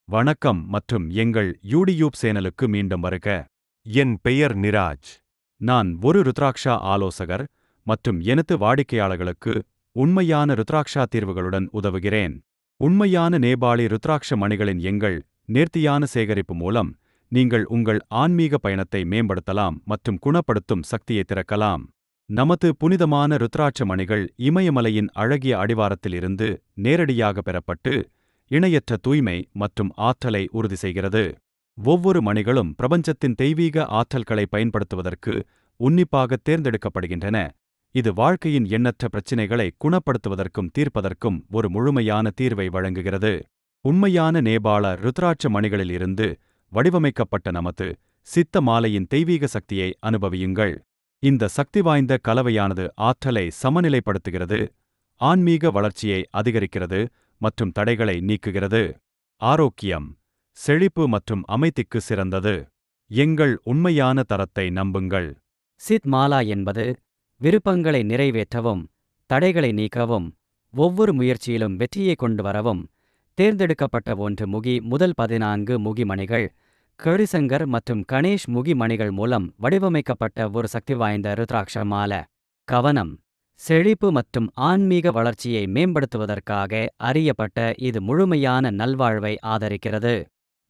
வணக்கம் மற்றும் எங்கள் யூடியூப் சேனலுக்கு மீண்டும் வருக. என் பெயர் நிராஜ். நான் ஒரு ருத்ராக்ஷா ஆலோசகர் மற்றும் எனது வாடிக்கையாளர்களுக்கு உண்மையான ருத்ராக்ஷா தீர்வுகளுடன் உதவுகிறேன். உண்மையான நேபாளி ருத்ராட்ச மணிகளின் எங்கள் நேர்த்தியான சேகரிப்பு மூலம் நீங்கள் உங்கள் ஆன்மீக பயணத்தை மேம்படுத்தலாம் மற்றும் குணப்படுத்தும் சக்தியை திறக்கலாம். நமது புனிதமான ருத்ராட்ச மணிகள் இமயமலையின் அழகிய அடிவாரத்தில் இருந்து நேரடியாக பெறப்பட்டு இணையற்ற தூய்மை மற்றும் ஆற்றலை உறுதி செய்கிறது. ஒவ்வொரு மணிகளும் பிரபஞ்சத்தின் தெய்வீக ஆற்றல்களை பயன்படுத்துவதற்கு உன்னிப்பாக தேர்ந்தெடுக்கப்படுகின்றன. இது வாழ்க்கையின் எண்ணற்ற பிரச்சினைகளை குணப்படுத்துவதற்கும் தீர்ப்பதற்கும் ஒரு முழுமையான தீர்வை வழங்குகிறது. உண்மையான நேபாள ருத்ராட்ச மணிகளில் இருந்து வடிவமைக்கப்பட்ட நமது சித்த மாலையின் தெய்வீக சக்தியை அனுபவியுங்கள். இந்த சக்தி வாய்ந்த கலவையானது ஆற்றலை சமநிலைப்படுத்துகிறது, ஆன்மீக வளர்ச்சியை அதிகரிக்கிறது மற்றும் தடைகளை நீக்குகிறது. ஆரோக்கியம், செழிப்பு மற்றும் அமைதிக்கு சிறந்தது. எங்கள் உண்மையான தரத்தை நம்புங்கள். சித் மாலா என்பது விருப்பங்களை நிறைவேற்றவும், தடைகளை நீக்கவும், ஒவ்வொரு முயற்சியிலும் வெற்றியை கொண்டு வரவும் தேர்ந்தெடுக்கப்பட்ட ஒன்று முகி முதல் 14 முகி மணிகள், கௌரிசங்கர் மற்றும் கணேஷ் முகி மணிகள் மூலம் வடிவமைக்கப்பட்ட ஒரு சக்தி வாய்ந்த ருத்ராட்ச மாலை. கவனம்: செழிப்பு மற்றும் ஆன்மீக வளர்ச்சியை மேம்படுத்துவதற்காக அறியப்பட்ட இது முழுமையான நல்வாழ்வை ஆதரிக்கிறது.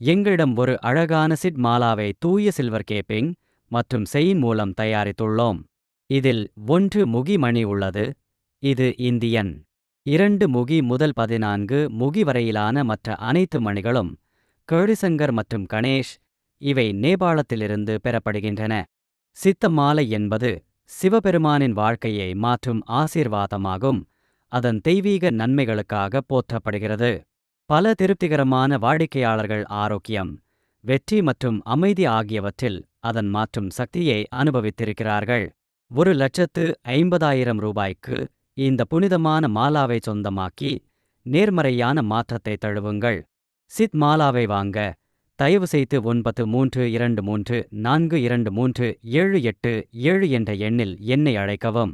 எங்களிடம் ஒரு அழகான சிட் மாலாவை தூய சில்வர் கேப்பிங் மற்றும் செயின் மூலம் தயாரித்துள்ளோம். இதில் 1 முகி மணி உள்ளது. இது இந்தியன். 2 முகி முதல் 14 முகி வரையிலான மற்ற அனைத்து மணிகளும் கௌரிசங்கர் மற்றும் கணேஷ். இவை நேபாளத்திலிருந்து பெறப்படுகின்றன. சித்த மாலை என்பது சிவபெருமானின் வாழ்க்கையை மாற்றும் ஆசீர்வாதமாகும். அதன் தெய்வீக நன்மைகளுக்காக போற்றப்படுகிறது. பல திருப்திகரமான வாடிக்கையாளர்கள் ஆரோக்கியம், வெற்றி மற்றும் அமைதி ஆகியவற்றில் அதன் மாற்றும் சக்தியை அனுபவித்திருக்கிறார்கள். 1,50,000 ரூபாய்க்கு இந்த புனிதமான மாலாவை சொந்தமாக்கி நேர்மறையான மாற்றத்தை தழுவுங்கள். சித் மாலாவை வாங்க தயவுசெய்து 9323423787 என்ற எண்ணில் என்னை அழைக்கவும்.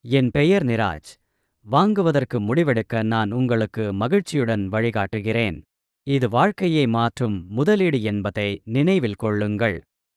என் பெயர் நிராஜ். வாங்குவதற்கு முடிவெடுக்க நான் உங்களுக்கு மகிழ்ச்சியுடன் வழிகாட்டுகிறேன். இது வாழ்க்கையை மாற்றும் முதலீடு என்பதை நினைவில் கொள்ளுங்கள்.